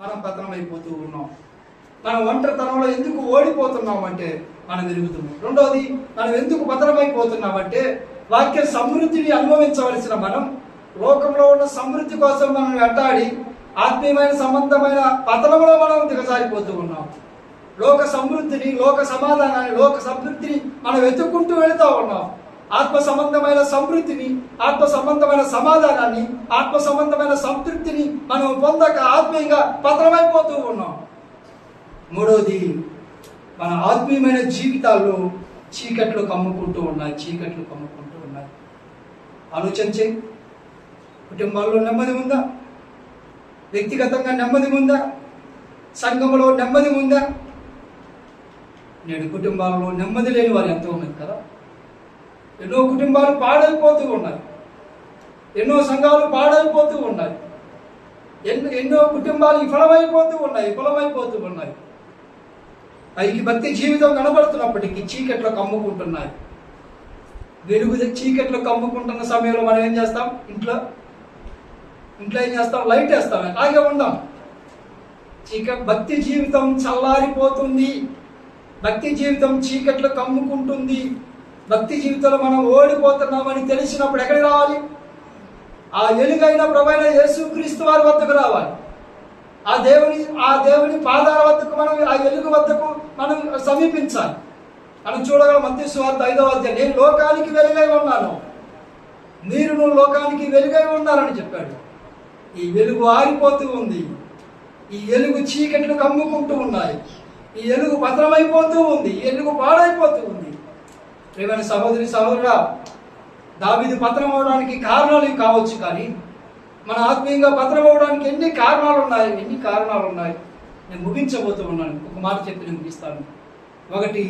మనం పతనమైపోతూ ఉన్నాం. మనం ఒంటరితనంలో ఎందుకు ఓడిపోతున్నాం అంటే మనం ఎరుగుతున్నాం. రెండోది, మనం ఎందుకు పతనమైపోతున్నామంటే వాక్య సమృద్ధిని అనుభవించవలసిన మనం లోకంలో ఉన్న సమృద్ధి కోసం మనం వెంటాడి ఆత్మీయమైన సంబంధమైన పతనంలో మనం దిగజారిపోతూ ఉన్నాం. లోక సమృద్ధిని, లోక సమాధానాన్ని, లోక సమృద్ధిని మనం వెతుక్కుంటూ వెళుతూ ఉన్నాం. ఆత్మ సంబంధమైన సమృద్ధిని, ఆత్మ సంబంధమైన సమాధానాన్ని, ఆత్మ సంబంధమైన సంతృప్తిని మనం పొందక ఆత్మీయంగా పతనమైపోతూ ఉన్నాం. మూడోది, మన ఆత్మీయమైన జీవితాల్లో చీకట్లు కమ్ముకుంటూ ఉన్నాయి. ఆలోచన చేయి. కుటుంబాల్లో నెమ్మది ఉందా? వ్యక్తిగతంగా నెమ్మది ఉందా? సంఘంలో నెమ్మది ఉందా? నేడు కుటుంబాల్లో నెమ్మది లేని వారు ఎంతో ఉన్నది కదా. ఎన్నో కుటుంబాలు పాడైపోతూ ఉన్నాయి, ఎన్నో సంఘాలు పాడైపోతూ ఉన్నాయి, ఎన్నో కుటుంబాలు విఫలమైపోతూ ఉన్నాయి. పైకి భక్తి జీవితం కనబడుతున్నప్పటికీ చీకట్లో కమ్ముకుంటున్నాయి. వెలుగు చీకట్లో కమ్ముకుంటున్న సమయంలో మనం ఏం చేస్తాం? ఇంట్లో ఏం చేస్తాం? లైట్ వేస్తాం. అలాగే ఉందాం. భక్తి జీవితం చల్లారిపోతుంది. భక్తి జీవితం చీకట్లో కమ్ముకుంటుంది. భక్తి జీవితంలో మనం ఓడిపోతున్నామని తెలిసినప్పుడు ఎక్కడికి రావాలి? ఆ వెలుగైన ప్రభువైన యేసుక్రీస్తు వారి వద్దకు రావాలి. ఆ దేవుని పాదాల వద్దకు మనం, ఆ వెలుగు వద్దకు మనం సమీపించాలి. మనం చూడగలం మత్తయి సువార్త 5వ అధ్యాయం, నేను లోకానికి వెలుగై ఉన్నాను, మీరు లోకానికి వెలుగై ఉన్నారని చెప్పాడు. ఈ వెలుగు ఆరిపోతూ ఉంది. ఈ వెలుగు చీకట్లు కమ్ముకుంటూ ఉన్నాయి. ఈ వెలుగు పతనమైపోతూ ఉంది. ఈ వెలుగు పాడైపోతూ ఉంది. ప్రియమైన సహోదరి సహోదరుడా, దావీదు పతనం అవడానికి కారణాలు ఇవి కావచ్చు, కానీ మన ఆత్మీయంగా పతనం అవడానికి ఎన్ని కారణాలు ఉన్నాయి. నేను ముగించబోతూ ఉన్నాను. ఒక మాట చెప్పి నేను ముగిస్తాను. ఒకటి,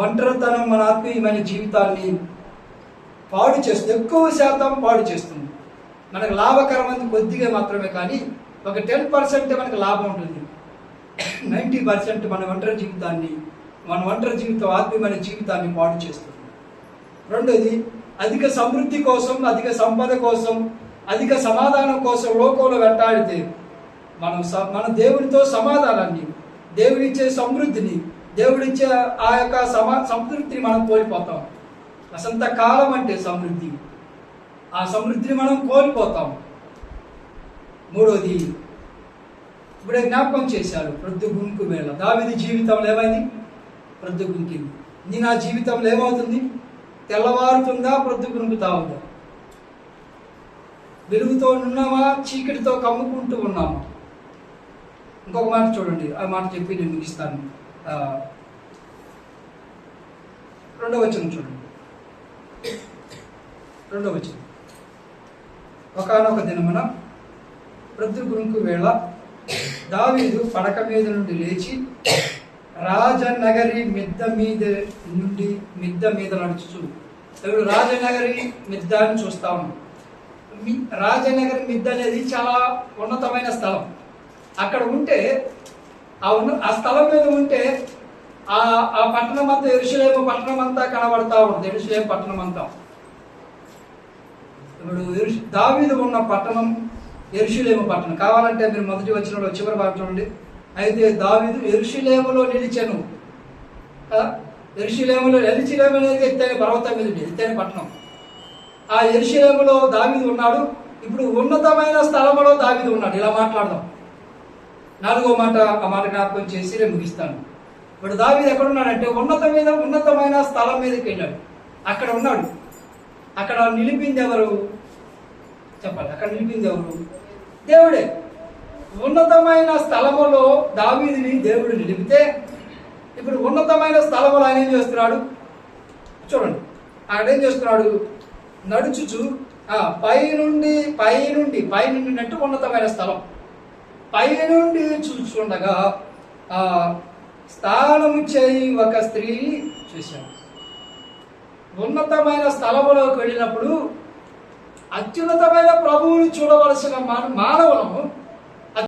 ఒంటరితనం మన ఆత్మీయమైన జీవితాన్ని పాడు చేస్తుంది. ఎక్కువ శాతం పాడు చేస్తుంది. మనకు లాభకరమైనది కొద్దిగా మాత్రమే, కానీ ఒక 10% మనకు లాభం ఉంటుంది. 90% మన ఒంటరి జీవితం ఆత్మీయమైన జీవితాన్ని పాడు చేస్తుంది. రెండోది, అధిక సమృద్ధి కోసం, అధిక సంపద కోసం, అధిక సమాధానం కోసం లోకంలో వెంటాడితే మన దేవునితో సమాధానాన్ని, దేవుడిచ్చే సమృద్ధిని, దేవుడిచ్చే ఆ యొక్క సంతృప్తిని మనం కోల్పోతాం. వసంత కాలం అంటే సమృద్ధి. ఆ సమృద్ధిని మనం కోల్పోతాం. మూడోది, ఇప్పుడే జ్ఞాపకం చేశారు, ప్రొద్దుగుంకు వేళ. దావీదు జీవితంలో ఏమైంది? ప్రొద్దుగుంకింది. నా జీవితంలో ఏమవుతుంది? తెల్లవారుతుందా? ప్రొద్దుగుంకుతా ఉందా? వెలుగుతో ఉన్నామా? చీకటితో కమ్ముకుంటూ ఉన్నామా? ఇంకొక మాట చూడండి, ఆ మాట చెప్పి నేను ముగిస్తాను. 2వ వచనం చూడండి. 2వ వచనం, ఒకానొక దినమున ప్రొద్దుగుంకు వేళ దావీదు పడక మీద నుండి లేచి రాజనగరి మిద్ద మీద నడుచు. ఇప్పుడు రాజనగరి మిద్ద అని చూస్తా ఉన్నాం. రాజనగరి మిద్ద అనేది చాలా ఉన్నతమైన స్థలం. అక్కడ ఉంటే ఆ స్థలం మీద ఉంటే ఆ పట్టణం అంతా, యెరూషలేము పట్టణం అంతా కనబడతా ఉంటుంది. యెరూషలేము పట్టణం అంతా. ఇప్పుడు దావీదు ఉన్న పట్టణం యెరూషలేము పట్టణం. కావాలంటే మీరు మొదటి వచనంలో చివరి భాగం చూడండి. అయితే దావీదు యెరూషలేములో నిలిచెను కదా. యెరూషలేము అనేది ఎత్తైన పర్వతం మీద ఎత్తైన పట్టణం. ఆ యెరూషలేములో దావీదు ఉన్నాడు. ఇప్పుడు ఉన్నతమైన స్థలంలో దావీదు ఉన్నాడు. ఇలా మాట్లాడదాం. 4వ మాట, ఆ మాట జ్ఞాపకం చేసి నేను ముగిస్తాను. ఇప్పుడు దావీదు ఎక్కడున్నాడంటే ఉన్నతమైన స్థలం మీదకి వెళ్ళాడు. అక్కడ ఉన్నాడు. అక్కడ నిలిపింది ఎవరు చెప్పాలి? అక్కడ నిలిపింది ఎవరు? దేవుడే. ఉన్నతమైన స్థలములో దావీదుని దేవుడు నిలిపితే, ఇప్పుడు ఉన్నతమైన స్థలములో ఆయన ఏం చేస్తున్నాడు చూడండి. అక్కడ ఏం చేస్తున్నాడు? నడుచుచు పైనుండి నట్టు ఉన్నతమైన స్థలం పైనుండి చూస్తుండగా స్నానము చేయి ఒక స్త్రీని చూశాడు. ఉన్నతమైన స్థలములోకి వెళ్ళినప్పుడు అత్యున్నతమైన ప్రభువుని చూడవలసిన మానవులను